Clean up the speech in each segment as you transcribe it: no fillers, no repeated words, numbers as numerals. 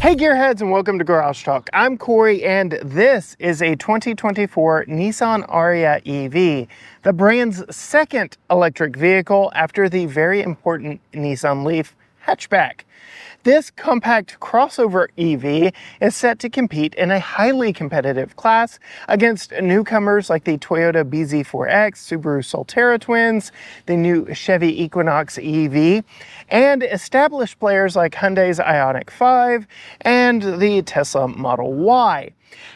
Hey gearheads, and welcome to Garage Talk. I'm Corey and this is a 2024 Nissan Ariya EV, the brand's second electric vehicle after the very important Nissan Leaf hatchback. This compact crossover EV is set to compete in a highly competitive class against newcomers like the Toyota BZ4X, Subaru Solterra twins, the new Chevy Equinox EV, and established players like Hyundai's Ioniq 5 and the Tesla Model Y.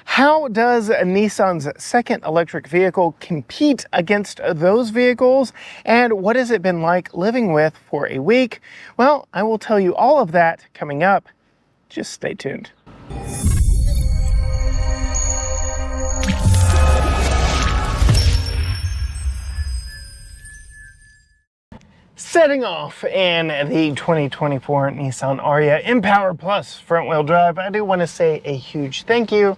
How does Nissan's second electric vehicle compete against those vehicles, and what has it been like living with for a week? Well, I will tell you all of that coming up. Just stay tuned. Setting off in the 2024 Nissan Ariya mPower Plus front-wheel drive, I do want to say a huge thank you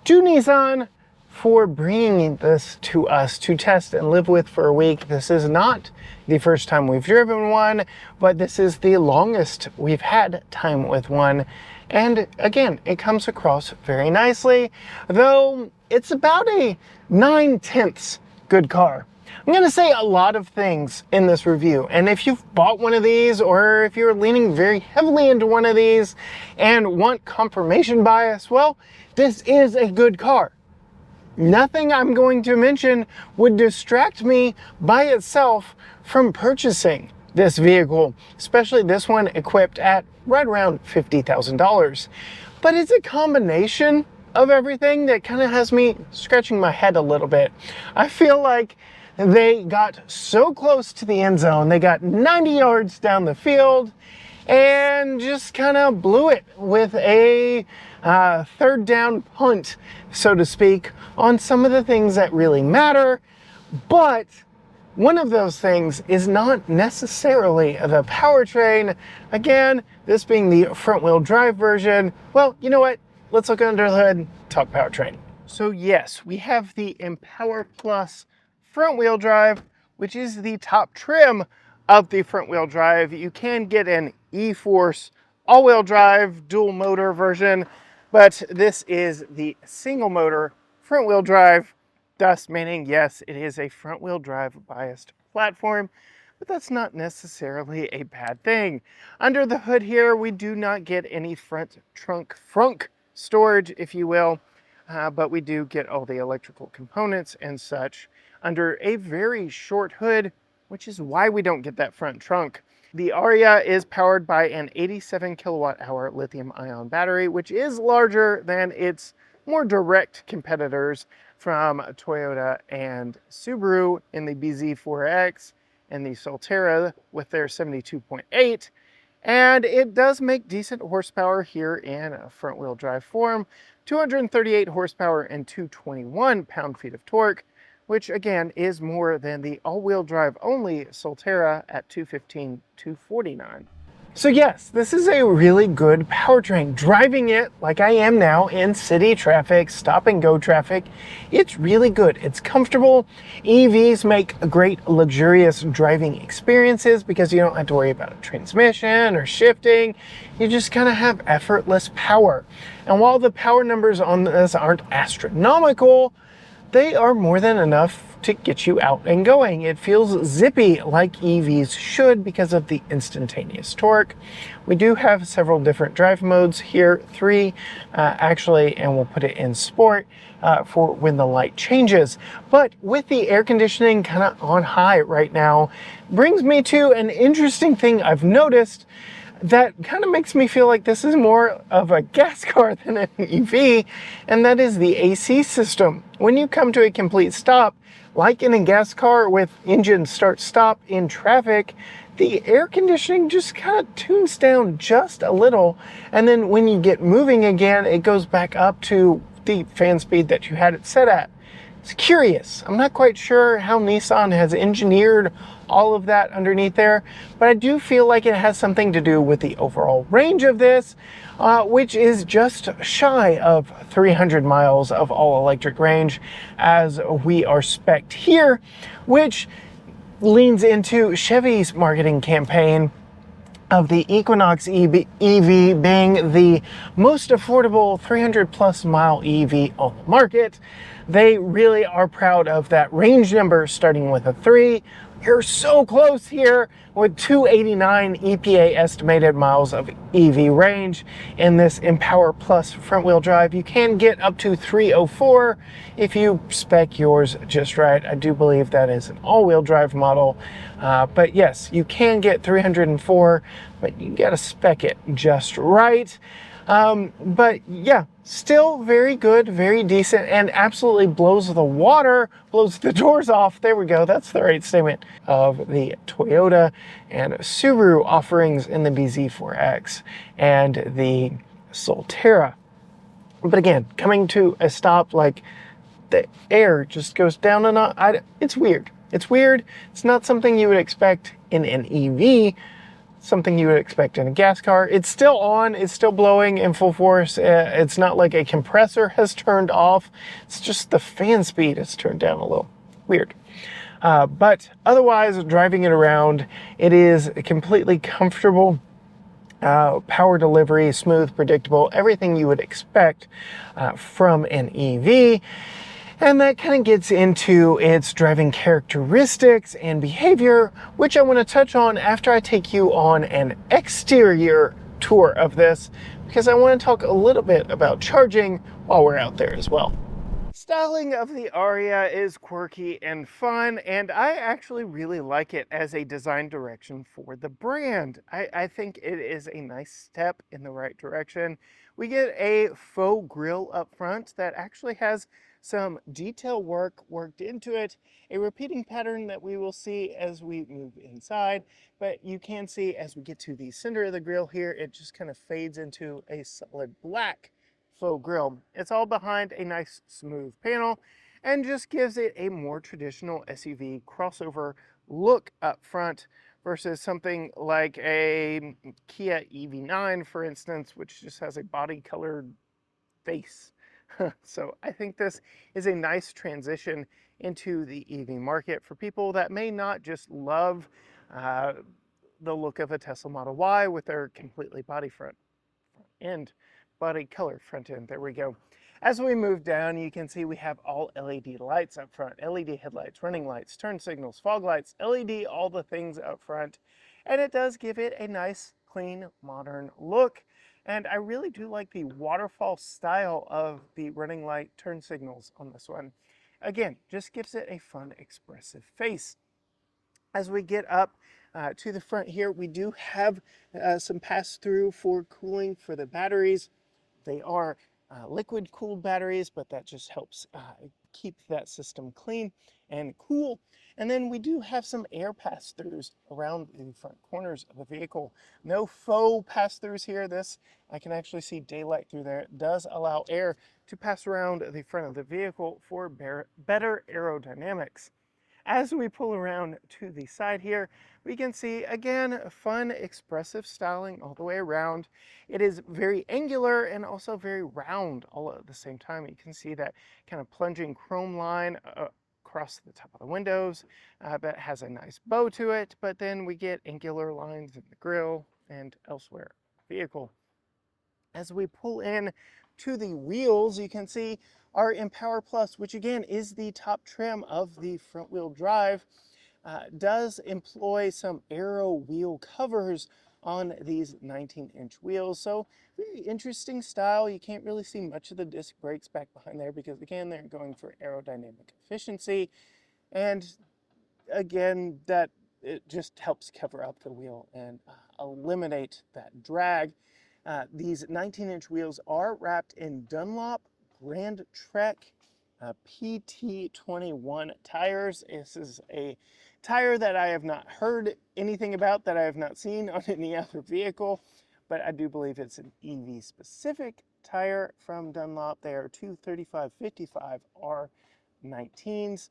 to Nissan for bringing this to us to test and live with for a week. This is not the first time we've driven one, but this is the longest we've had time with one. And again, it comes across very nicely, though it's about a 9/10 good car. I'm going to say a lot of things in this review, and if you've bought one of these or if you're leaning very heavily into one of these and want confirmation bias, well, this is a good car. Nothing I'm going to mention would distract me by itself from purchasing this vehicle, especially this one equipped at right around $50,000. But it's a combination of everything that kind of has me scratching my head a little bit. I feel like they got so close to the end zone, they got 90 yards down the field and just kind of blew it with a third down punt, so to speak, on some of the things that really matter. But one of those things is not necessarily the powertrain. Again, this being the front-wheel drive version. Well, you know what? Let's look under the hood, talk powertrain. So yes, we have the mPower Plus front-wheel drive, which is the top trim of the front-wheel drive. You can get an E-Force all-wheel drive dual motor version, but this is the single motor front-wheel drive, thus meaning, yes, it is a front-wheel drive biased platform, but that's not necessarily a bad thing. Under the hood here, we do not get any front trunk storage, if you will, but we do get all the electrical components and such under a very short hood, which is why we don't get that front trunk. The Ariya is powered by an 87 kilowatt hour lithium-ion battery, which is larger than its more direct competitors from Toyota and Subaru in the BZ4X and the Solterra with their 72.8. And it does make decent horsepower here in a front-wheel drive form, 238 horsepower and 221 pound-feet of torque, which again is more than the all-wheel drive only Solterra at 215, 249. So yes, this is a really good powertrain. Driving it like I am now in city traffic, stop and go traffic, it's really good. It's comfortable. EVs make great luxurious driving experiences because you don't have to worry about a transmission or shifting. You just kind of have effortless power. And while the power numbers on this aren't astronomical, they are more than enough to get you out and going. It feels zippy like EVs should because of the instantaneous torque. We do have several different drive modes here, three actually, and we'll put it in sport for when the light changes. But with the air conditioning kind of on high right now, brings me to an interesting thing I've noticed that kind of makes me feel like this is more of a gas car than an EV, and that is the AC system. When you come to a complete stop, like in a gas car with engine start-stop in traffic, the air conditioning just kind of tunes down just a little, and then when you get moving again, it goes back up to the fan speed that you had it set at. It's curious. I'm not quite sure how Nissan has engineered all of that underneath there, but I do feel like it has something to do with the overall range of this, which is just shy of 300 miles of all-electric range as we are spec'd here, which leans into Chevy's marketing campaign of the Equinox EV being the most affordable 300 plus mile EV on the market. They really are proud of that range number starting with a 3. You're so close here with 289 EPA estimated miles of EV range in this Empower Plus front wheel drive. You can get up to 304 if you spec yours just right. I do believe that is an all-wheel drive model, but yes, you can get 304, but you gotta spec it just right. But yeah, still very good, very decent, and absolutely blows the water, blows the doors off. There we go, that's the right statement of the Toyota and Subaru offerings in the BZ4X and the Solterra. But again, coming to a stop, like the air just goes down and up. It's weird. It's weird. It's not something you would expect in an EV. Something you would expect in a gas car. It's still on, it's still blowing in full force. It's not like a compressor has turned off. It's just the fan speed has turned down a little. Weird. But otherwise, driving it around, it is completely comfortable. Power delivery, smooth, predictable, everything you would expect from an EV. And that kind of gets into its driving characteristics and behavior, which I want to touch on after I take you on an exterior tour of this, because I want to talk a little bit about charging while we're out there as well. Styling of the Ariya is quirky and fun, and I actually really like it as a design direction for the brand. I think it is a nice step in the right direction. We get a faux grille up front that actually has some detail work worked into it, a repeating pattern that we will see as we move inside, but you can see as we get to the center of the grille here, it just kind of fades into a solid black faux grille. It's all behind a nice smooth panel and just gives it a more traditional SUV crossover look up front versus something like a Kia EV9, for instance, which just has a body colored face. So I think this is a nice transition into the EV market for people that may not just love the look of a Tesla Model Y with their completely body front end, body color front end. There we go. As we move down, you can see we have all LED lights up front, LED headlights, running lights, turn signals, fog lights, LED, all the things up front. And it does give it a nice, clean, modern look. And I really do like the waterfall style of the running light turn signals on this one. Again, just gives it a fun, expressive face. As we get up to the front here, we do have some pass-through for cooling for the batteries. They are liquid cooled batteries, but that just helps keep that system clean and cool. And then we do have some air pass-throughs around the front corners of the vehicle. No faux pass-throughs here. This, I can actually see daylight through there. It does allow air to pass around the front of the vehicle for better aerodynamics. As we pull around to the side here, we can see, again, fun, expressive styling all the way around. It is very angular and also very round all at the same time. You can see that kind of plunging chrome line across the top of the windows that has a nice bow to it, but then we get angular lines in the grille and elsewhere in the vehicle. As we pull in to the wheels, you can see our Empower Plus, which again is the top trim of the front wheel drive, does employ some Aero wheel covers on these 19-inch wheels. So very interesting style. You can't really see much of the disc brakes back behind there because again, they're going for aerodynamic efficiency. And again, that it just helps cover up the wheel and eliminate that drag. These 19-inch wheels are wrapped in Dunlop GrandTrek PT21 tires. This is a tire that I have not heard anything about, that I have not seen on any other vehicle, but I do believe it's an EV specific tire from Dunlop. They are 235/55 R19s.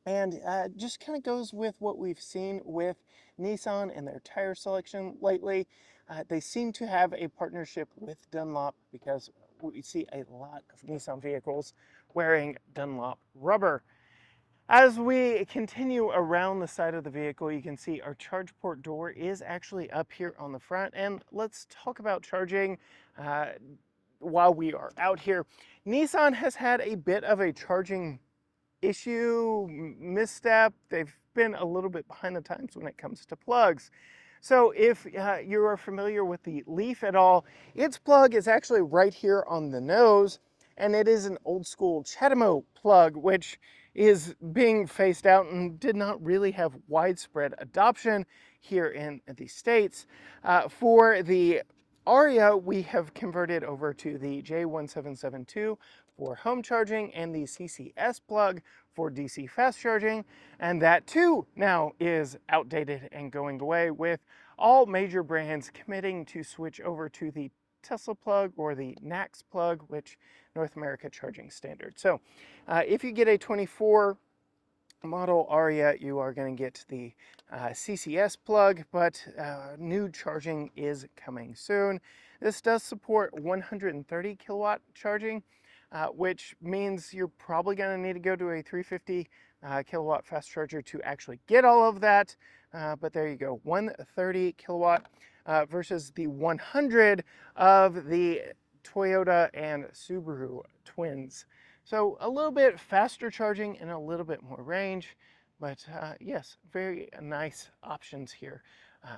And just kind of goes with what we've seen with Nissan and their tire selection lately. They seem to have a partnership with Dunlop because we see a lot of Nissan vehicles wearing Dunlop rubber. As we continue around the side of the vehicle, you can see our charge port door is actually up here on the front. And let's talk about charging while we are out here. Nissan has had a bit of a charging issue, misstep. They've been a little bit behind the times when it comes to plugs. So if you are familiar with the Leaf at all, its plug is actually right here on the nose, and it is an old school CHAdeMO plug, which is being phased out and did not really have widespread adoption here in the States. For the Ariya, we have converted over to the J1772 for home charging and the CCS plug for DC fast charging, and that too now is outdated and going away, with all major brands committing to switch over to the Tesla plug or the NACS plug, which North America Charging Standard. So if you get a 24 model Ariya, you are going to get the CCS plug, but new charging is coming soon. This does support 130 kilowatt charging, which means you're probably going to need to go to a 350 kilowatt fast charger to actually get all of that. But there you go, 130 kilowatt versus the 100 of the Toyota and Subaru twins. So a little bit faster charging and a little bit more range, but yes, very nice options here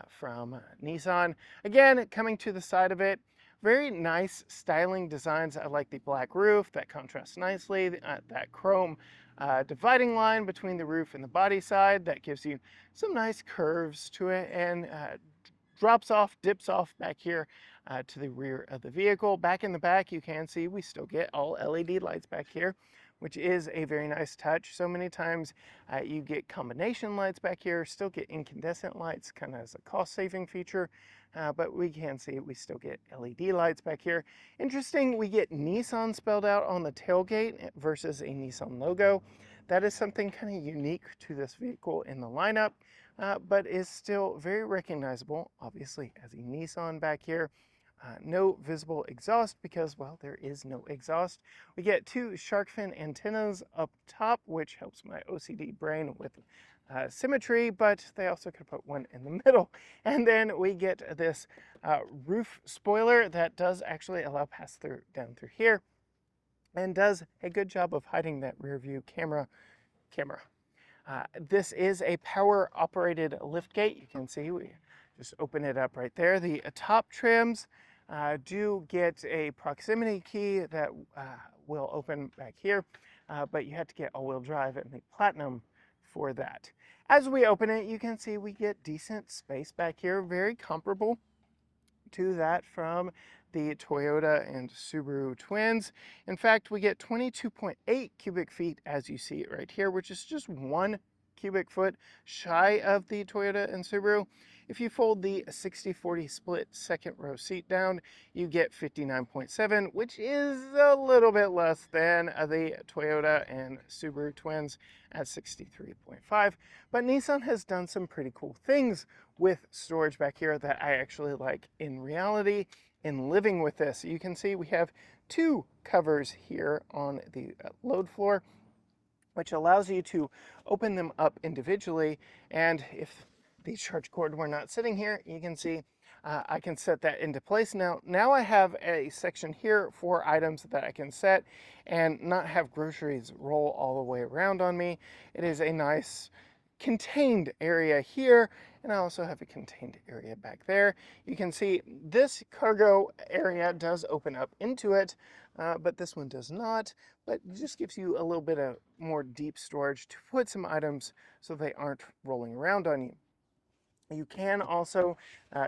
from Nissan. Again, coming to the side of it, very nice styling designs. I like the black roof, that contrasts nicely, that chrome dividing line between the roof and the body side, that gives you some nice curves to it, and drops off, dips off back here to the rear of the vehicle. Back in the back, you can see we still get all LED lights back here, which is a very nice touch. So many times you get combination lights back here, still get incandescent lights, kind of as a cost-saving feature, but we can see we still get LED lights back here. Interesting, we get Nissan spelled out on the tailgate versus a Nissan logo. That is something kind of unique to this vehicle in the lineup, but is still very recognizable, obviously, as a Nissan back here. No visible exhaust because, well, there is no exhaust. We get two shark fin antennas up top, which helps my OCD brain with symmetry, but they also could put one in the middle. And then we get this roof spoiler that does actually allow pass-through down through here, and does a good job of hiding that rear view camera. This is a power operated lift gate. You can see we just open it up right there. The top trims do get a proximity key that will open back here, but you have to get all-wheel drive and the Platinum for that. As we open it, you can see we get decent space back here, very comparable to that from the Toyota and Subaru twins. In fact, we get 22.8 cubic feet, as you see it right here, which is just 1 cubic foot shy of the Toyota and Subaru. If you fold the 60-40 split second row seat down, you get 59.7, which is a little bit less than the Toyota and Subaru twins at 63.5. But Nissan has done some pretty cool things with storage back here that I actually like in reality in living with this. You can see we have two covers here on the load floor, which allows you to open them up individually. And if the charge cord were not sitting here, you can see I can set that into place. Now I have a section here for items that I can set and not have groceries roll all the way around on me. It is a nice contained area here, and I also have a contained area back there. You can see this cargo area does open up into it, but this one does not, but it just gives you a little bit of more deep storage to put some items so they aren't rolling around on you. You can also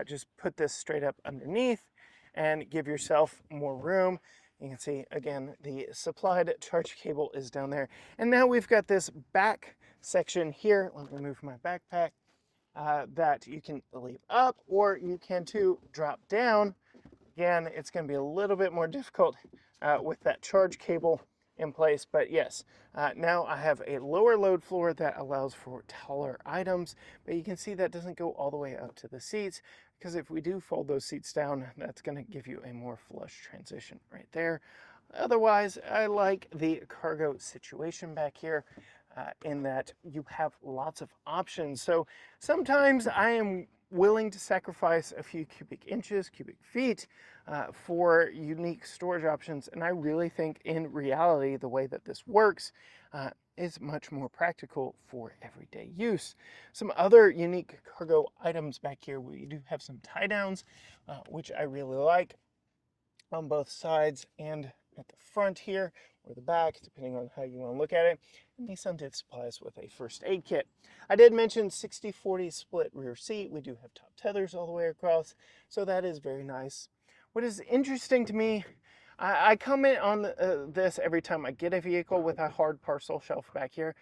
just put this straight up underneath and give yourself more room. You can see, again, the supplied charge cable is down there. And now we've got this back section here. Let me move my backpack that you can leave up, or you can too drop down. Again, it's going to be a little bit more difficult with that charge cable in place, but yes, now I have a lower load floor that allows for taller items, but you can see that doesn't go all the way up to the seats, because if we do fold those seats down, that's going to give you a more flush transition right there. Otherwise, I like the cargo situation back here. in that you have lots of options. So sometimes I am willing to sacrifice a few cubic inches, cubic feet for unique storage options. And I really think in reality, the way that this works is much more practical for everyday use. Some other unique cargo items back here, we do have some tie downs, which I really like on both sides and at the front here or the back, depending on how you want to look at it. And Nissan did supply us with a first aid kit. I did mention 60-40 split rear seat. We do have top tethers all the way across, so that is very nice. What is interesting to me, I comment on this every time I get a vehicle with a hard parcel shelf back here.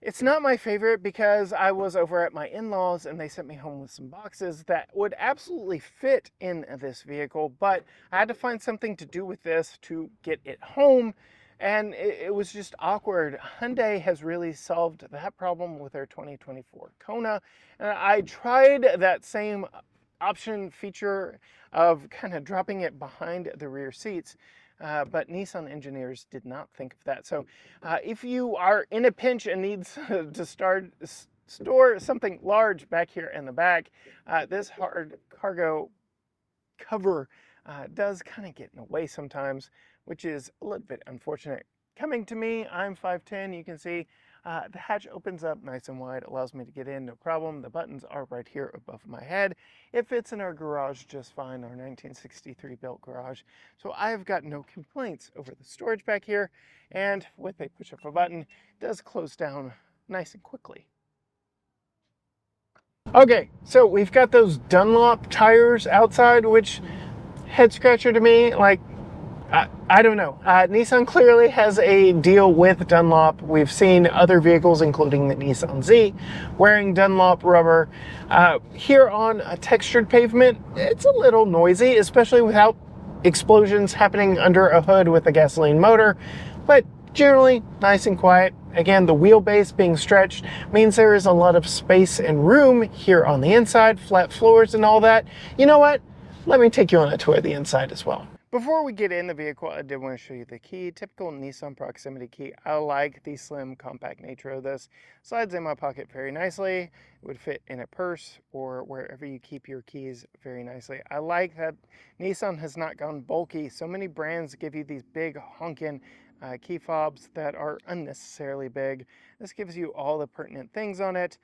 It's not my favorite because I was over at my in-laws and they sent me home with some boxes that would absolutely fit in this vehicle, but I had to find something to do with this to get it home, and it was just awkward. Hyundai has really solved that problem with their 2024 Kona, and I tried that same option feature of kind of dropping it behind the rear seats. But Nissan engineers did not think of that. So if you are in a pinch and needs to store something large back here in the back, this hard cargo cover does kind of get in the way sometimes, which is a little bit unfortunate. Coming to me, I'm 5'10", you can see the hatch opens up nice and wide, allows me to get in, no problem. The buttons are right here above my head. It fits in our garage just fine, our 1963 built garage. So I've got no complaints over the storage back here, and with a push of a button, it does close down nice and quickly. Okay, so we've got those Dunlop tires outside, which head scratcher to me, like, I don't know. Nissan clearly has a deal with Dunlop. We've seen other vehicles, including the Nissan Z, wearing Dunlop rubber. Here on a textured pavement, it's a little noisy, especially without explosions happening under a hood with a gasoline motor, but generally nice and quiet. Again, the wheelbase being stretched means there is a lot of space and room here on the inside, flat floors and all that. You know what? Let me take you on a tour of the inside as well. Before we get in the vehicle, I did want to show you the key. Typical Nissan proximity key. I like the slim, compact nature of this. Slides in my pocket very nicely. It would fit in a purse or wherever you keep your keys very nicely. I like that Nissan has not gone bulky. So many brands give you these big honking key fobs that are unnecessarily big. This gives you all the pertinent things on it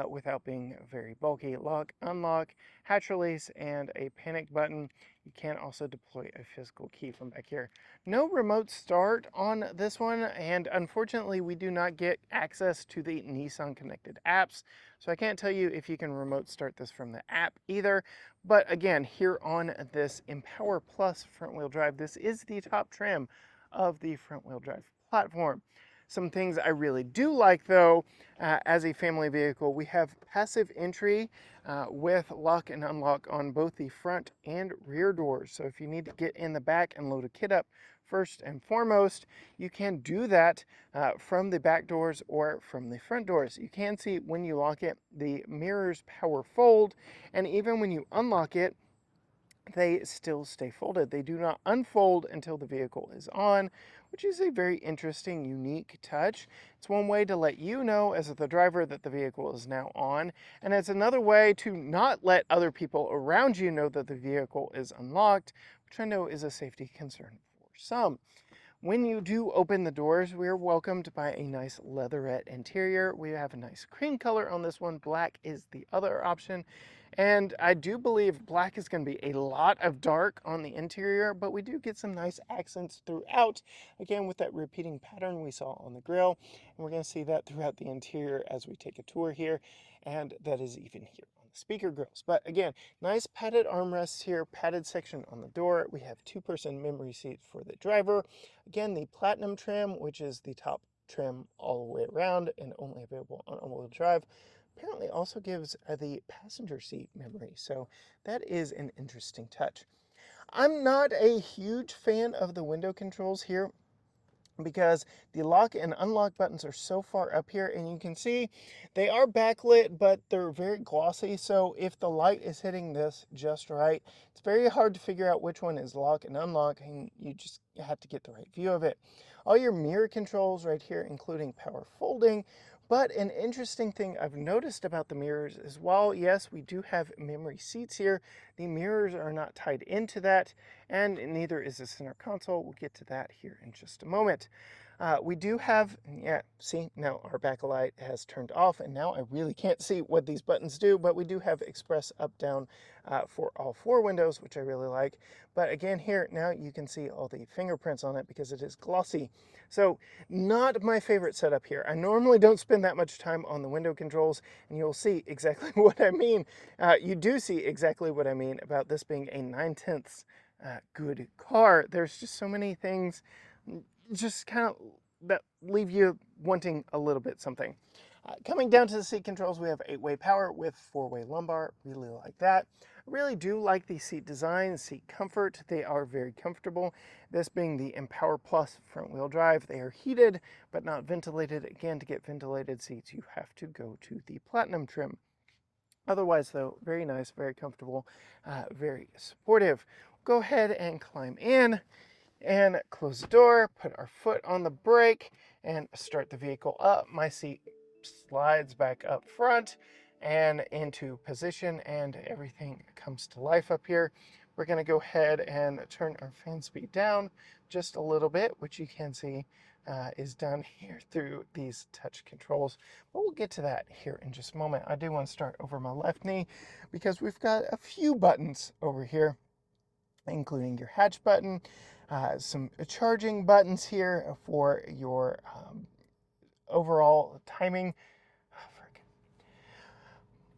without being very bulky. Lock, unlock, hatch release, and a panic button. You can also deploy a physical key from back here. No remote start on this one, and unfortunately we do not get access to the Nissan connected apps, so I can't tell you if you can remote start this from the app either. But again, here on this Empower Plus front wheel drive, this is the top trim of the front wheel drive platform. Some things I really do like though, as a family vehicle, we have passive entry with lock and unlock on both the front and rear doors. So if you need to get in the back and load a kit up first and foremost, you can do that from the back doors or from the front doors. You can see when you lock it, the mirrors power fold, and even when you unlock it, they still stay folded. They do not unfold until the vehicle is on, which is a very interesting, unique touch. It's one way to let you know as the driver that the vehicle is now on, and it's another way to not let other people around you know that the vehicle is unlocked, which I know is a safety concern for some. When you do open the doors, we are welcomed by a nice leatherette interior. We have a nice cream color on this one. Black is the other option. And I do believe black is going to be a lot of dark on the interior, but we do get some nice accents throughout, again with that repeating pattern we saw on the grille. And we're going to see that throughout the interior as we take a tour here, and that is even here on the speaker grills. But again, nice padded armrests here, padded section on the door. We have two-person memory seat for the driver. Again, the platinum trim, which is the top trim all the way around and only available on all-wheel drive, apparently also gives the passenger seat memory, so that is an interesting touch. I'm not a huge fan of the window controls here because the lock and unlock buttons are so far up here, and you can see they are backlit, but they're very glossy. So if the light is hitting this just right, it's very hard to figure out which one is lock and unlock, and you just have to get the right view of it. All your mirror controls right here, including power folding. But an interesting thing I've noticed about the mirrors is, while yes, we do have memory seats here, the mirrors are not tied into that, and neither is the center console. We'll get to that here in just a moment. We do have, yeah, see, now our backlight has turned off, and now I really can't see what these buttons do, but we do have express up, down for all 4 windows, which I really like. But again, here, now you can see all the fingerprints on it because it is glossy. So not my favorite setup here. I normally don't spend that much time on the window controls, and you'll see exactly what I mean. You do see exactly what I mean about this being a 9/10 good car. There's just so many things just kind of that leave you wanting a little bit something. Coming down to the seat controls, we have 8-way power with 4-way lumbar. Really like that. I really do like the seat design, seat comfort. They are very comfortable. This being the Empower Plus front wheel drive, they are heated but not ventilated. Again, to get ventilated seats, you have to go to the Platinum trim. Otherwise, though, very nice, very comfortable, very supportive. Go ahead and climb in and close the door, put our foot on the brake, and start the vehicle up. My seat slides back up front and into position, and everything comes to life up here. We're going to go ahead and turn our fan speed down just a little bit, which you can see is done here through these touch controls. But we'll get to that here in just a moment. I do want to start over my left knee because we've got a few buttons over here, including your hatch button, some charging buttons here for your overall timing.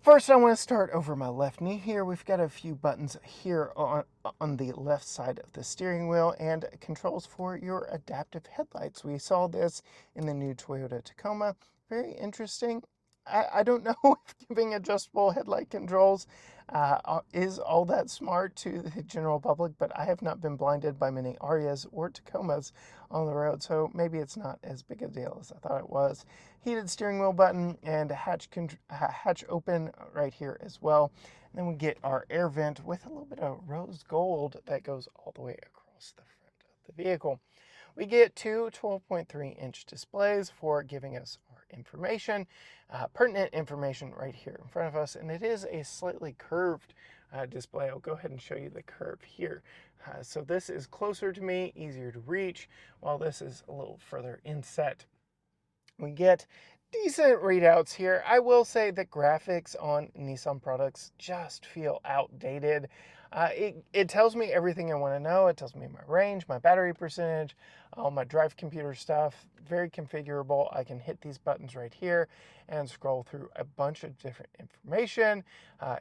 First, I want to start over my left knee here. We've got a few buttons here on the left side of the steering wheel, and controls for your adaptive headlights. We saw this in the new Toyota Tacoma. Very interesting. I don't know if giving adjustable headlight controls is all that smart to the general public, but I have not been blinded by many Arias or Tacomas on the road, so maybe it's not as big a deal as I thought it was. Heated steering wheel button and hatch open right here as well. And then we get our air vent with a little bit of rose gold that goes all the way across the front of the vehicle. We get 2 12.3-inch displays for giving us our information, pertinent information right here in front of us, and it is a slightly curved display. I'll go ahead and show you the curve here. So this is closer to me, easier to reach, while this is a little further inset. We get decent readouts here. I will say that graphics on Nissan products just feel outdated. It tells me everything I want to know. It tells me my range, my battery percentage, all my drive computer stuff. Very configurable. I can hit these buttons right here and scroll through a bunch of different information,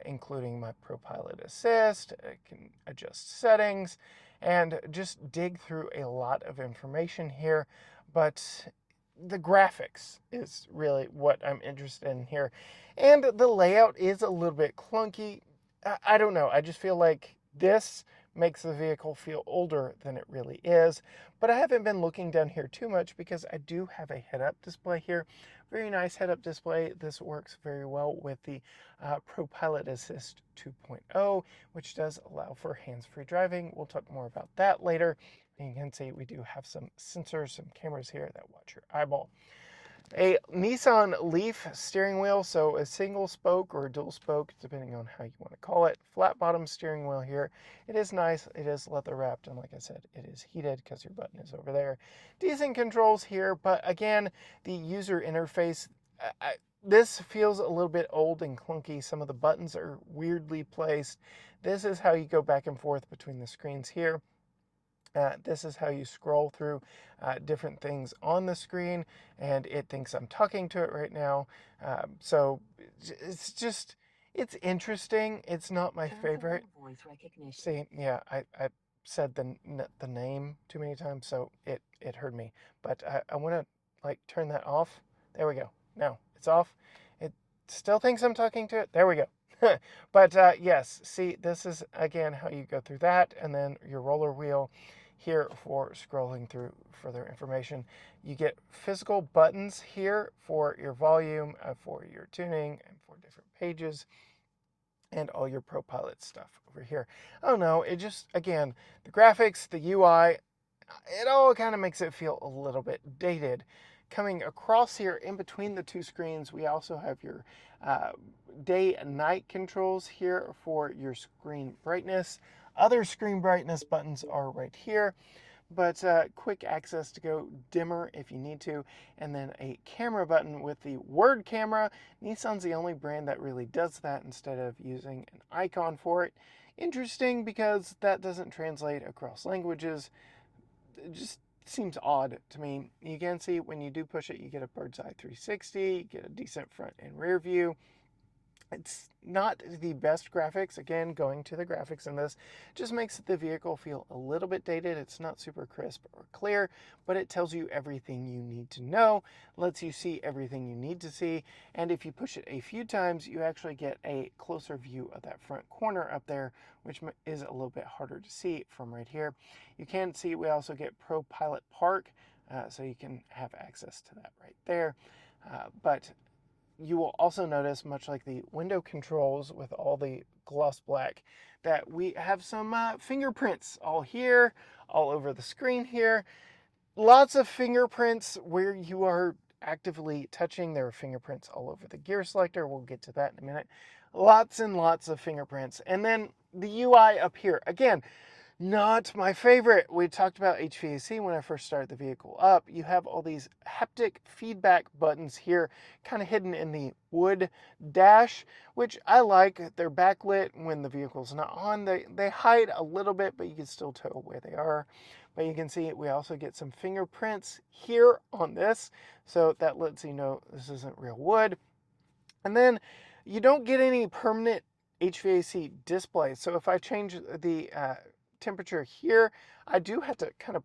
including my ProPilot Assist. I can adjust settings and just dig through a lot of information here. But the graphics is really what I'm interested in here. And the layout is a little bit clunky. I don't know. I just feel like this makes the vehicle feel older than it really is. But I haven't been looking down here too much because I do have a head-up display here. Very nice head-up display. This works very well with the ProPilot Assist 2.0, which does allow for hands-free driving. We'll talk more about that later. And you can see we do have some sensors, some cameras here that watch your eyeball. A Nissan Leaf steering wheel, so a single spoke or a dual spoke, depending on how you want to call it. Flat bottom steering wheel here. It is nice. It is leather wrapped, and like I said, it is heated because your button is over there. Decent controls here, but again, the user interface, this feels a little bit old and clunky. Some of the buttons are weirdly placed. This is how you go back and forth between the screens here. This is how you scroll through different things on the screen, and it thinks I'm talking to it right now. So it's interesting. It's not my favorite. Voice recognition. See, yeah, I said the name too many times, so it heard me. But I want to like turn that off. There we go. Now it's off. It still thinks I'm talking to it. There we go. But yes, see, this is again how you go through that, and then your roller wheel here for scrolling through further information. You get physical buttons here for your volume, for your tuning, and for different pages, and all your ProPilot stuff over here. Oh no, it just, again, the graphics, the UI, it all kind of makes it feel a little bit dated. Coming across here in between the two screens, we also have your day and night controls here for your screen brightness. Other screen brightness buttons are right here, but quick access to go dimmer if you need to, and then a camera button with the word camera. Nissan's the only brand that really does that instead of using an icon for it. Interesting because that doesn't translate across languages. It just seems odd to me. You can see when you do push it, you get a bird's eye 360, you get a decent front and rear view. It's not the best graphics. Again, going to the graphics in this just makes the vehicle feel a little bit dated. It's not super crisp or clear, but it tells you everything you need to know, lets you see everything you need to see, and if you push it a few times, you actually get a closer view of that front corner up there, which is a little bit harder to see from right here. You can see we also get ProPilot Park, so you can have access to that right there, but you will also notice, much like the window controls with all the gloss black, that we have some fingerprints all here, all over the screen here. Lots of fingerprints where you are actively touching. There are fingerprints all over the gear selector. We'll get to that in a minute. Lots and lots of fingerprints. And then the UI up here. Again, not my favorite. We talked about HVAC when I first started the vehicle up. You have all these haptic feedback buttons here, kind of hidden in the wood dash, which I like. They're backlit when the vehicle's not on. They hide a little bit, but you can still tell where they are. But you can see we also get some fingerprints here on this, so that lets you know this isn't real wood. And then you don't get any permanent HVAC display. So if I change the temperature here, I do have to kind of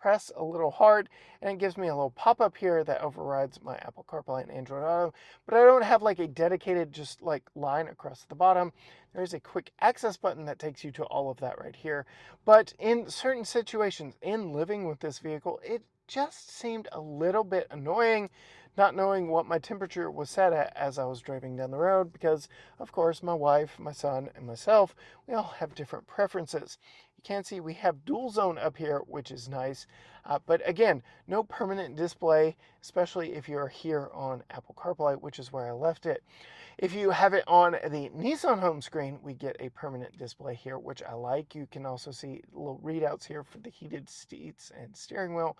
press a little hard, and it gives me a little pop-up here that overrides my Apple CarPlay and Android Auto, but I don't have like a dedicated just like line across the bottom. There's a quick access button that takes you to all of that right here. But in certain situations, in living with this vehicle, it just seemed a little bit annoying not knowing what my temperature was set at as I was driving down the road, because of course my wife, my son, and myself, we all have different preferences. You can see we have dual zone up here, which is nice, but again, no permanent display, especially if you're here on Apple CarPlay, which is where I left it. If you have it on the Nissan home screen, we get a permanent display here, which I like. You can also see little readouts here for the heated seats and steering wheel.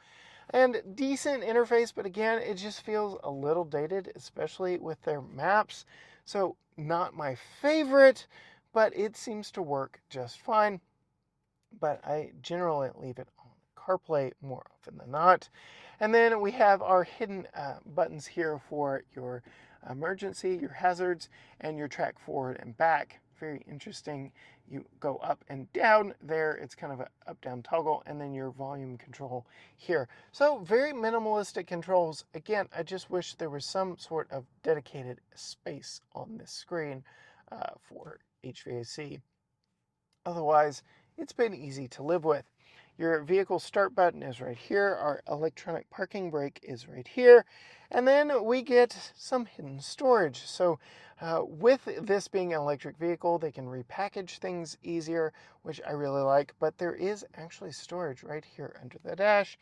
And decent interface, but again, it just feels a little dated, especially with their maps. So not my favorite, but it seems to work just fine. But I generally leave it on CarPlay more often than not. And then we have our hidden buttons here for your emergency, your hazards, and your track forward and back. Very interesting. You go up and down there. It's kind of an up-down toggle, and then your volume control here. So very minimalistic controls. Again, I just wish there was some sort of dedicated space on this screen for HVAC. Otherwise, it's been easy to live with. Your vehicle start button is right here. Our electronic parking brake is right here. And then we get some hidden storage. So with this being an electric vehicle, they can repackage things easier, which I really like. But there is actually storage right here under the dash.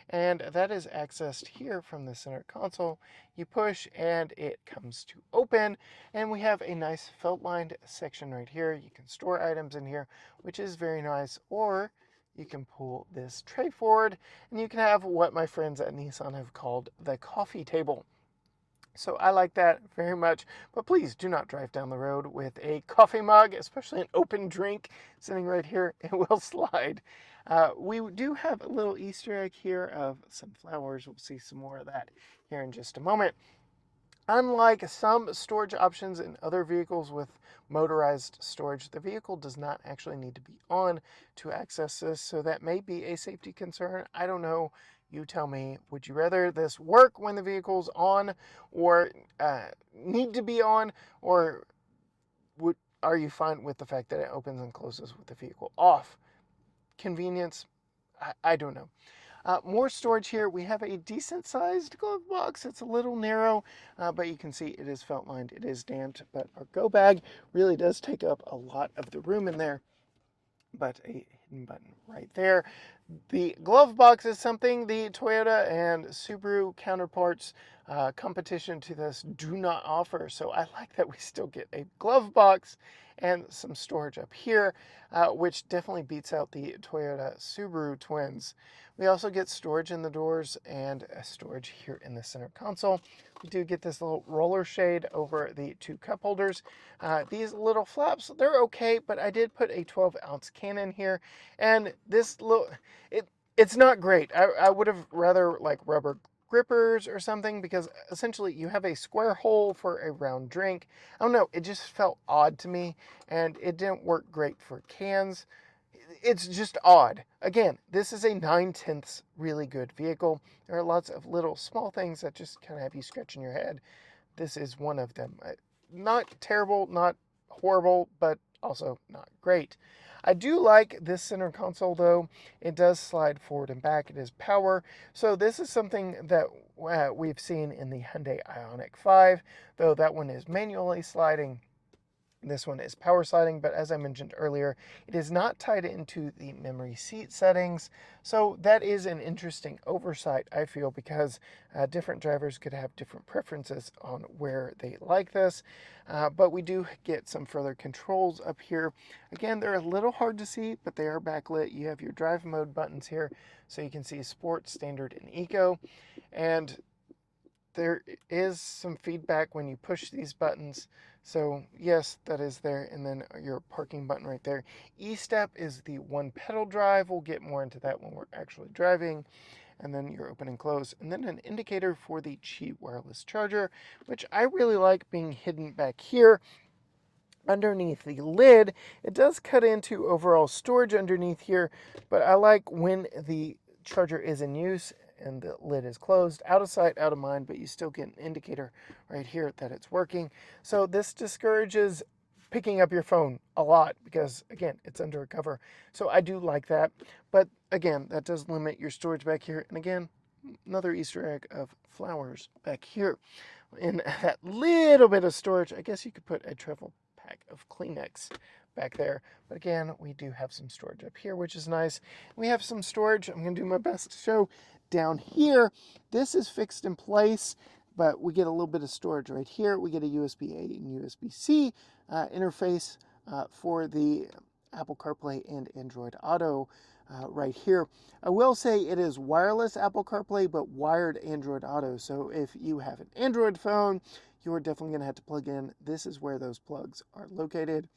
And that is accessed here from the center console. You push and it comes to open. And we have a nice felt-lined section right here. You can store items in here, which is very nice. Or you can pull this tray forward and you can have what my friends at Nissan have called the coffee table. So I like that very much, but please do not drive down the road with a coffee mug, especially an open drink sitting right here. It will slide. We do have a little Easter egg here of some flowers. We'll see some more of that here in just a moment. Unlike some storage options in other vehicles with motorized storage, the vehicle does not actually need to be on to access this, so that may be a safety concern. I don't know. You tell me, would you rather this work when the vehicle's on, or need to be on, or are you fine with the fact that it opens and closes with the vehicle off? Convenience, I don't know. More storage here. We have a decent sized glove box. It's a little narrow, but you can see it is felt lined. It is damped, but our go bag really does take up a lot of the room in there. But a hidden button right there. The glove box is something the Toyota and Subaru counterparts competition to this do not offer. So I like that we still get a glove box and some storage up here, which definitely beats out the Toyota Subaru twins. We also get storage in the doors and storage here in the center console. We do get this little roller shade over the two cup holders. These little flaps, they're okay, but I did put a 12-ounce can in here, and this little, it's not great. I would have rather like rubber grippers or something, because essentially you have a square hole for a round drink. I don't know, it just felt odd to me, and it didn't work great for cans. It's just odd. Again, this is a 9/10 really good vehicle. There are lots of little small things that just kind of have you scratching your head. This is one of them. Not terrible, not horrible, but also not great. I do like this center console though. It does slide forward and back. It is power. So this is something that we've seen in the Hyundai Ioniq 5, though that one is manually sliding. This one is power sliding, but as I mentioned earlier, it is not tied into the memory seat settings. So that is an interesting oversight, I feel, because different drivers could have different preferences on where they like this. But we do get some further controls up here. Again, they're a little hard to see, but they are backlit. You have your drive mode buttons here, so you can see Sport, Standard, and Eco. And there is some feedback when you push these buttons. So yes, that is there. And then your parking button right there. E-step is the one pedal drive. We'll get more into that when we're actually driving. And then your open and close. And then an indicator for the Qi wireless charger, which I really like being hidden back here underneath the lid. It does cut into overall storage underneath here, but I like when the charger is in use and the lid is closed. Out of sight, out of mind, but you still get an indicator right here that it's working. So this discourages picking up your phone a lot because, again, it's under a cover. So I do like that. But again, that does limit your storage back here. And again, another Easter egg of flowers back here. In that little bit of storage, I guess you could put a travel pack of Kleenex back there. But again, we do have some storage up here, which is nice. We have some storage. I'm going to do my best to show down here. This is fixed in place, but we get a little bit of storage right here. We get a USB-A and USB-C interface for the Apple CarPlay and Android Auto right here. I will say it is wireless Apple CarPlay, but wired Android Auto. So if you have an Android phone, you're definitely going to have to plug in. This is where those plugs are located.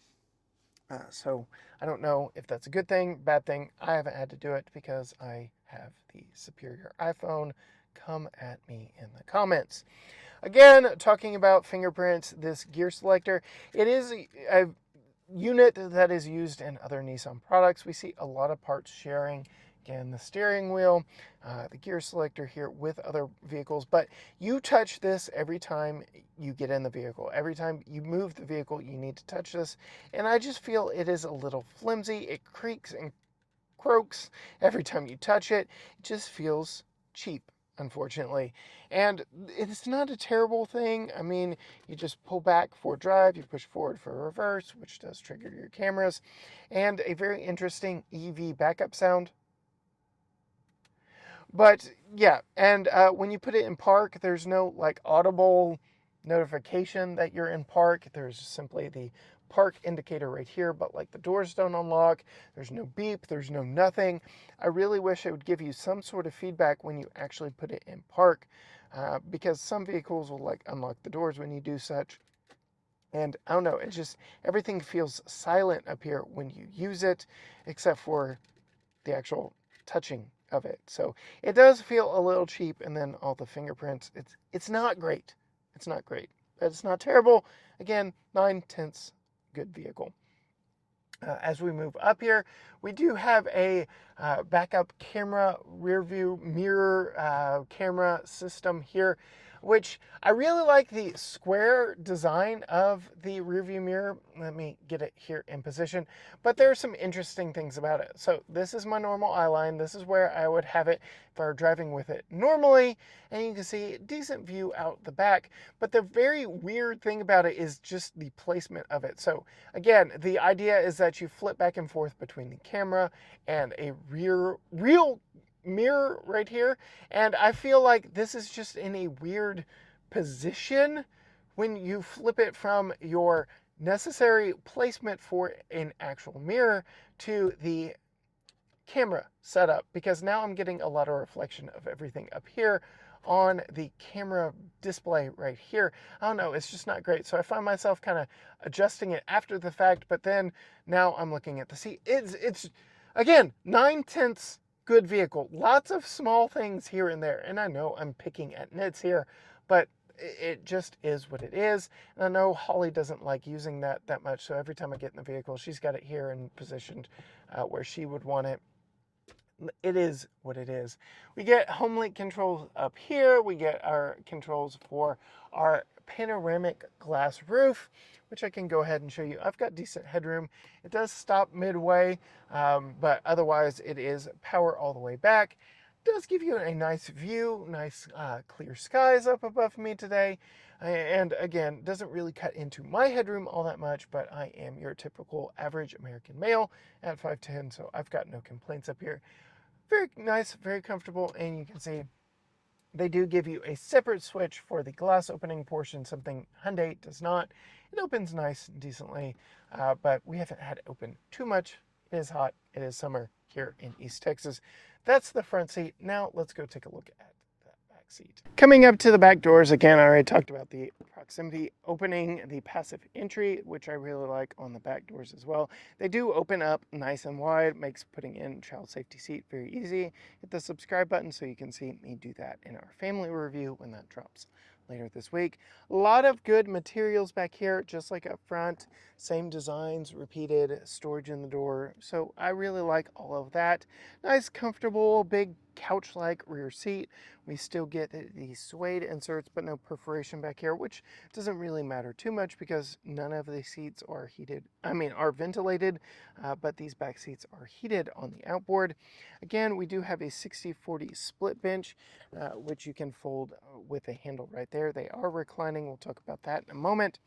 So I don't know if that's a good thing, bad thing. I haven't had to do it because I have the superior iPhone. Come at me in the comments. Again, talking about fingerprints, this gear selector, it is a unit that is used in other Nissan products. We see a lot of parts sharing. Again, the steering wheel, the gear selector here with other vehicles, but you touch this every time you get in the vehicle. Every time you move the vehicle, you need to touch this, and I just feel it is a little flimsy. It creaks and croaks every time you touch it. It just feels cheap, unfortunately, and it's not a terrible thing. I mean, you just pull back for drive, you push forward for reverse, which does trigger your cameras, and a very interesting EV backup sound. But yeah, and when you put it in park, there's no like audible notification that you're in park. There's simply the park indicator right here, but like the doors don't unlock, there's no beep, there's no nothing. I really wish it would give you some sort of feedback when you actually put it in park, because some vehicles will like unlock the doors when you do such. And I don't know, it's just, everything feels silent up here when you use it, except for the actual touching of it. So it does feel a little cheap, and then all the fingerprints. It's not great. It's not great, but it's not terrible. Again, 9/10 good vehicle. As we move up here, we do have a backup camera, rear view mirror camera system here. which I really like the square design of the rearview mirror. Let me get it here in position. But there are some interesting things about it. So this is my normal eye line. This is where I would have it if I were driving with it normally. And you can see a decent view out the back. But the very weird thing about it is just the placement of it. So again, the idea is that you flip back and forth between the camera and a real mirror right here, and I feel like this is just in a weird position when you flip it from your necessary placement for an actual mirror to the camera setup, because now I'm getting a lot of reflection of everything up here on the camera display right here. I don't know, it's just not great. So I find myself kind of adjusting it after the fact, but then now I'm looking at the seat. It's again, 9/10 good vehicle. Lots of small things here and there. And I know I'm picking at nits here, but it just is what it is. And I know Holly doesn't like using that much. So every time I get in the vehicle, she's got it here and positioned where she would want it. It is what it is. We get home link controls up here. We get our controls for our panoramic glass roof, which I can go ahead and show you. I've got decent headroom. It does stop midway, but otherwise it is power all the way back. It does give you a nice view, nice clear skies up above me today. And again, doesn't really cut into my headroom all that much, but I am your typical average American male at 5'10", so I've got no complaints up here. Very nice, very comfortable, and you can see they do give you a separate switch for the glass opening portion, something Hyundai does not. It opens nice and decently, but we haven't had it open too much. It is hot. It is summer here in East Texas. That's the front seat. Now let's go take a look at that back seat. Coming up to the back doors, again, I already talked about the proximity opening, the passive entry, which I really like on the back doors as well. They do open up nice and wide, makes putting in child safety seat very easy. Hit the subscribe button so you can see me do that in our family review when that drops later this week. A lot of good materials back here, just like up front. Same designs, repeated, storage in the door. So I really like all of that. Nice, comfortable, big couch-like rear seat. We still get the suede inserts, but no perforation back here, which doesn't really matter too much because none of the seats are heated. Are ventilated, but these back seats are heated on the outboard. Again, we do have a 60/40 split bench, which you can fold with a handle right there. They are reclining. We'll talk about that in a moment.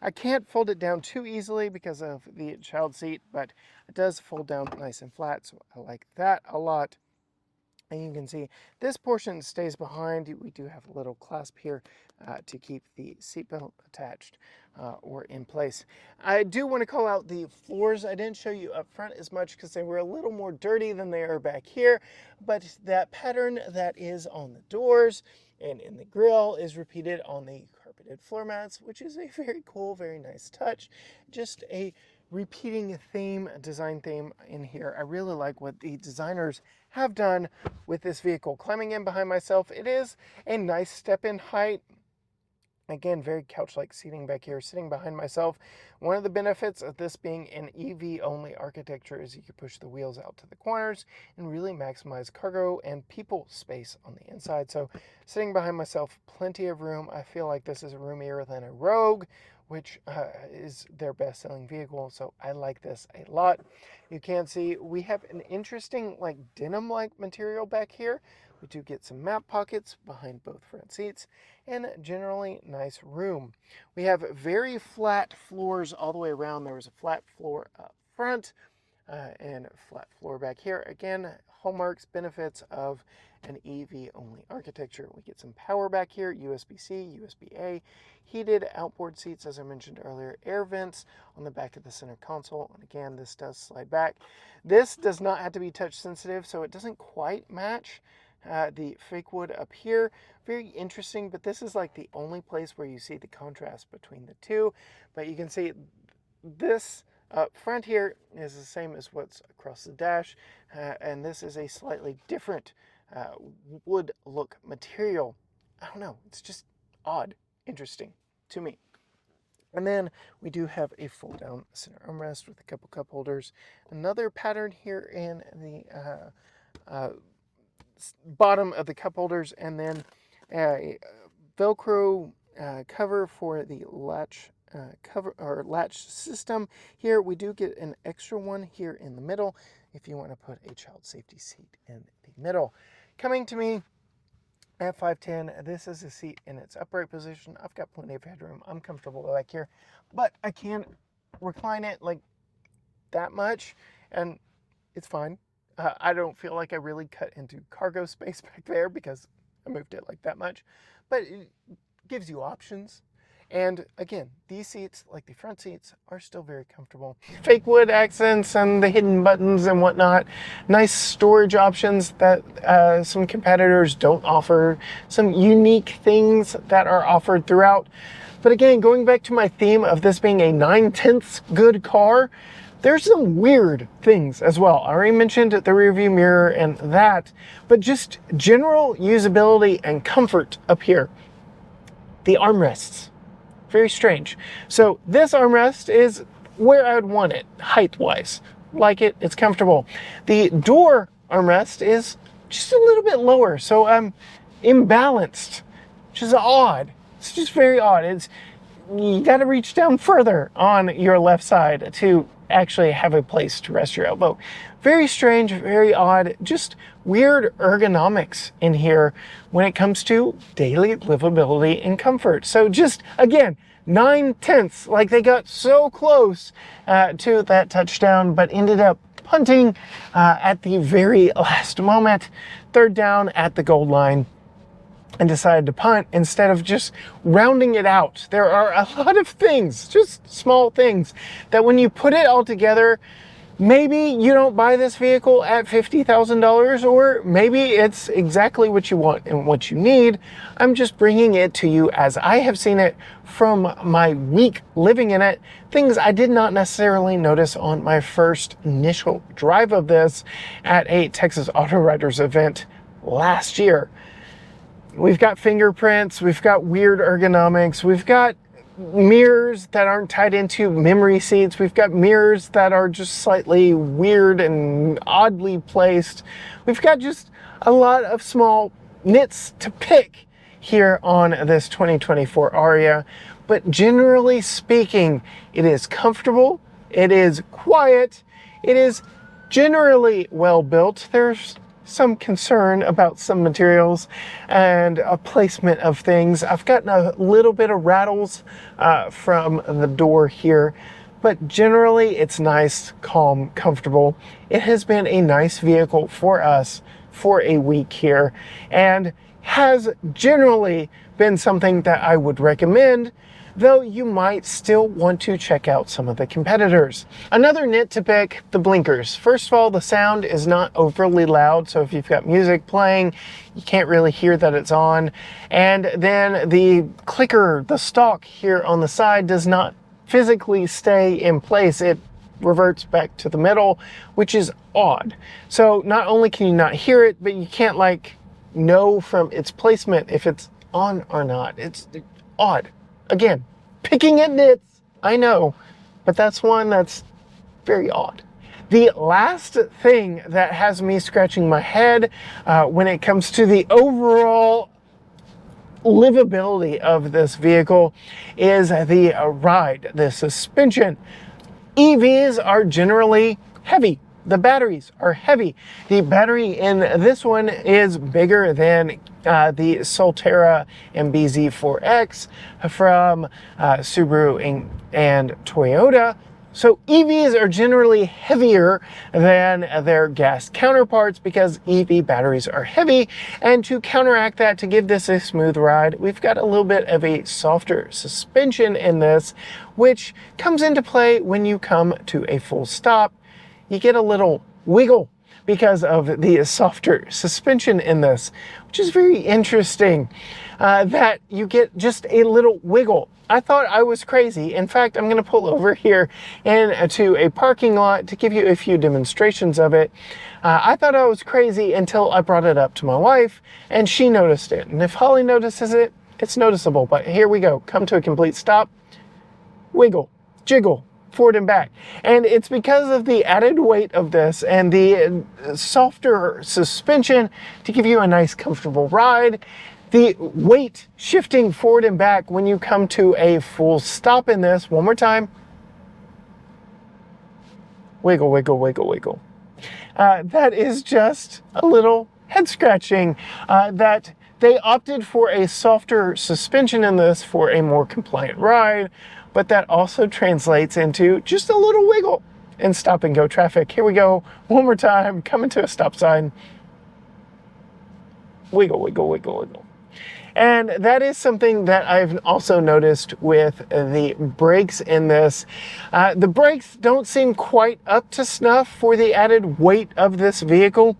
I can't fold it down too easily because of the child seat, but it does fold down nice and flat, so I like that a lot. And you can see this portion stays behind. We do have a little clasp here to keep the seatbelt attached or in place. I do want to call out the floors. I didn't show you up front as much because they were a little more dirty than they are back here, but that pattern that is on the doors and in the grill is repeated on the carpeted floor mats, which is a very cool, very nice touch. Just a repeating theme, design theme in here. I really like what the designers have done with this vehicle. Climbing in behind myself, it is a nice step in height. Again, very couch-like seating back here, sitting behind myself. One of the benefits of this being an EV-only architecture is you can push the wheels out to the corners and really maximize cargo and people space on the inside. So sitting behind myself, plenty of room. I feel like this is roomier than a Rogue, which is their best-selling vehicle, so I like this a lot. You can see we have an interesting denim-like material back here. We do get some map pockets behind both front seats and generally nice room. We have very flat floors all the way around. There was a flat floor up front and a flat floor back here. Again, hallmarks, benefits of an EV-only architecture. We get some power back here, USB-C, USB-A, heated outboard seats, as I mentioned earlier, air vents on the back of the center console. And again, this does slide back. This does not have to be touch sensitive, so it doesn't quite match the fake wood up here. Very interesting, but this is like the only place where you see the contrast between the two. But you can see this up front here is the same as what's across the dash, and this is a slightly different wood look material. I don't know, it's just odd, interesting to me. And then we do have a fold down center armrest with a couple cup holders. Another pattern here in the bottom of the cup holders, and then a Velcro cover for the latch latch system. Here we do get an extra one here in the middle if you want to put a child safety seat in the middle. Coming to me at 5'10", this is a seat in its upright position. I've got plenty of headroom. I'm comfortable back here, but I can't recline it like that much, and it's fine. I don't feel like I really cut into cargo space back there because I moved it like that much, but it gives you options. And again, these seats, like the front seats, are still very comfortable. Fake wood accents and the hidden buttons and whatnot. Nice storage options that some competitors don't offer. Some unique things that are offered throughout. But again, going back to my theme of this being a 9/10 good car, there's some weird things as well. I already mentioned the rear view mirror and that, but just general usability and comfort up here. The armrests. Very strange. So this armrest is where I would want it, height-wise. Like it, it's comfortable. The door armrest is just a little bit lower, so I'm imbalanced, which is odd. It's just very odd. You got to reach down further on your left side to actually have a place to rest your elbow. Very strange, very odd, just weird ergonomics in here when it comes to daily livability and comfort. So just, again, 9/10, like they got so close to that touchdown, but ended up punting at the very last moment, 3rd down at the goal line, and decided to punt instead of just rounding it out. There are a lot of things, just small things, that when you put it all together, maybe you don't buy this vehicle at $50,000, or maybe it's exactly what you want and what you need. I'm just bringing it to you as I have seen it from my week living in it. Things I did not necessarily notice on my first initial drive of this at a Texas Auto Riders event last year. We've got fingerprints, we've got weird ergonomics, we've got mirrors that aren't tied into memory seats, we've got mirrors that are just slightly weird and oddly placed. We've got just a lot of small nits to pick here on this 2024 Ariya, but generally speaking, it is comfortable, it is quiet, it is generally well built. There's some concern about some materials and a placement of things. I've gotten a little bit of rattles from the door here, but generally it's nice, calm, comfortable. It has been a nice vehicle for us for a week here, and has generally been something that I would recommend, though you might still want to check out some of the competitors. Another nit to pick, the blinkers. First of all, the sound is not overly loud, so if you've got music playing, you can't really hear that it's on. And then the clicker, the stalk here on the side, does not physically stay in place. It reverts back to the middle, which is odd. So not only can you not hear it, but you can't like know from its placement if it's on or not. It's odd. Again, picking at nits, I know, but that's one that's very odd. The last thing that has me scratching my head when it comes to the overall livability of this vehicle is the ride, the suspension. EVs are generally heavy. The batteries are heavy. The battery in this one is bigger than the Solterra MBZ4X from Subaru and Toyota. So EVs are generally heavier than their gas counterparts because EV batteries are heavy. And to counteract that, to give this a smooth ride, we've got a little bit of a softer suspension in this, which comes into play when you come to a full stop. You get a little wiggle because of the softer suspension in this, which is very interesting, that you get just a little wiggle. I thought I was crazy. In fact, I'm going to pull over here into a parking lot to give you a few demonstrations of it. I thought I was crazy until I brought it up to my wife, and she noticed it. And if Holly notices it, it's noticeable. But here we go. Come to a complete stop. Wiggle. Jiggle. Forward and back. And it's because of the added weight of this and the softer suspension to give you a nice comfortable ride. the weight shifting forward and back when you come to a full stop in this. One more time. Wiggle, wiggle, wiggle, wiggle. That is just a little head scratching. That they opted for a softer suspension in this for a more compliant ride, but that also translates into just a little wiggle in stop and go traffic. Here we go, one more time, coming to a stop sign. Wiggle, wiggle, wiggle, wiggle. And that is something that I've also noticed with the brakes in this. The brakes don't seem quite up to snuff for the added weight of this vehicle.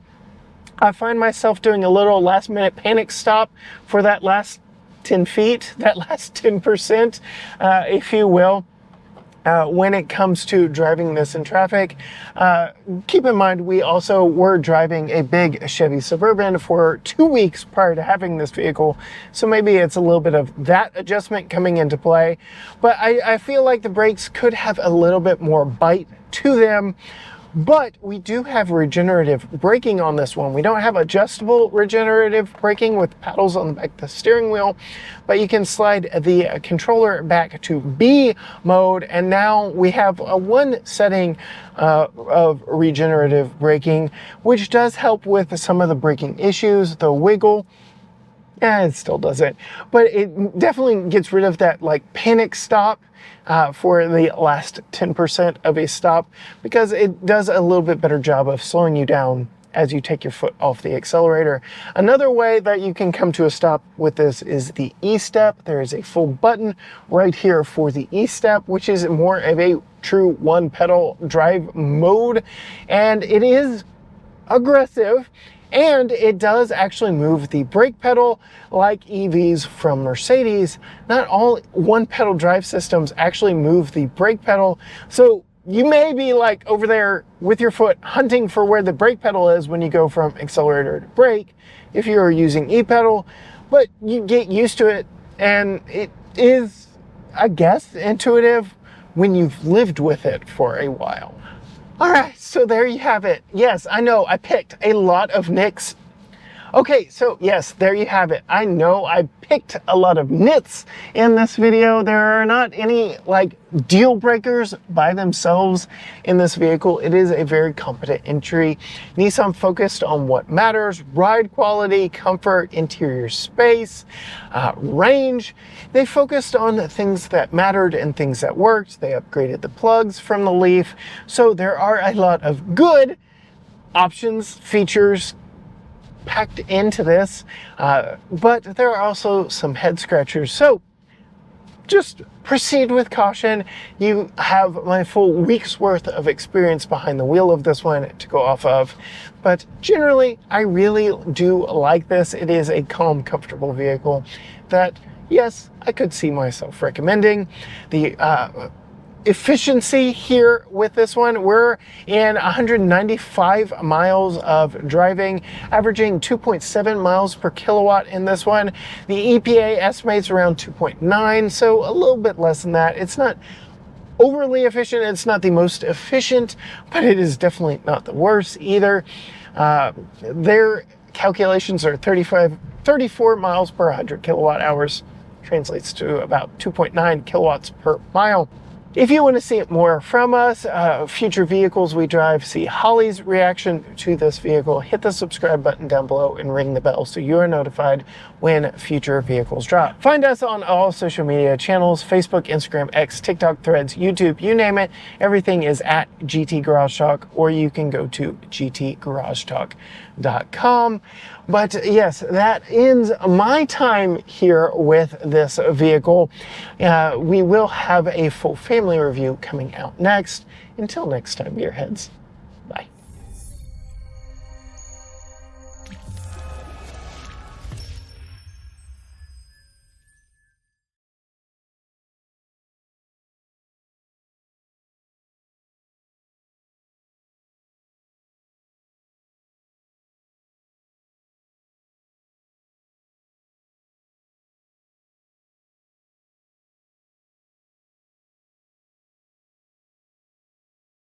I find myself doing a little last minute panic stop for that last 10 feet, that last 10%, if you will. When it comes to driving this in traffic. Keep in mind, we also were driving a big Chevy Suburban for 2 weeks prior to having this vehicle. So maybe it's a little bit of that adjustment coming into play. But I feel like the brakes could have a little bit more bite to them. But we do have regenerative braking on this one. We don't have adjustable regenerative braking with paddles on the back of the steering wheel, but you can slide the controller back to B mode, and now we have a one setting of regenerative braking, which does help with some of the braking issues, the wiggle. Yeah, it still does it, but it definitely gets rid of that like panic stop for the last 10% of a stop, because it does a little bit better job of slowing you down as you take your foot off the accelerator. Another way that you can come to a stop with this is the E-step. There is a full button right here for the E-step, which is more of a true one pedal drive mode, and it is aggressive. And it does actually move the brake pedal like EVs from Mercedes. Not all one pedal drive systems actually move the brake pedal. So you may be like over there with your foot hunting for where the brake pedal is when you go from accelerator to brake if you're using E-pedal, but you get used to it, and it is, I guess, intuitive when you've lived with it for a while. All right, so there you have it. Yes, I know I picked a lot of nicks. Okay, so yes, there you have it. I know I picked a lot of nits in this video. There are not any like deal breakers by themselves in this vehicle. It is a very competent entry. Nissan focused on what matters: ride quality, comfort, interior space, range. They focused on things that mattered and things that worked. They upgraded the plugs from the Leaf. So there are a lot of good options, features packed into this, but there are also some head scratchers. So just proceed with caution. You have my full week's worth of experience behind the wheel of this one to go off of, but generally I really do like this. It is a calm, comfortable vehicle that, yes, I could see myself recommending. The efficiency here with this one, we're in 195 miles of driving, averaging 2.7 miles per kilowatt in this one. The EPA estimates around 2.9, so a little bit less than that. It's not overly efficient, it's not the most efficient, but it is definitely not the worst either. Their calculations are 34 miles per 100 kilowatt hours, translates to about 2.9 kilowatts per mile. If you want to see more from us, future vehicles we drive, see Holly's reaction to this vehicle, hit the subscribe button down below and ring the bell so you are notified when future vehicles drop. Find us on all social media channels: Facebook, Instagram, X, TikTok, Threads, YouTube, you name it. Everything is at GT Garage Talk, or you can go to gtgaragetalk.com. But yes, that ends my time here with this vehicle. We will have a full family review coming out next. Until next time, Gearheads.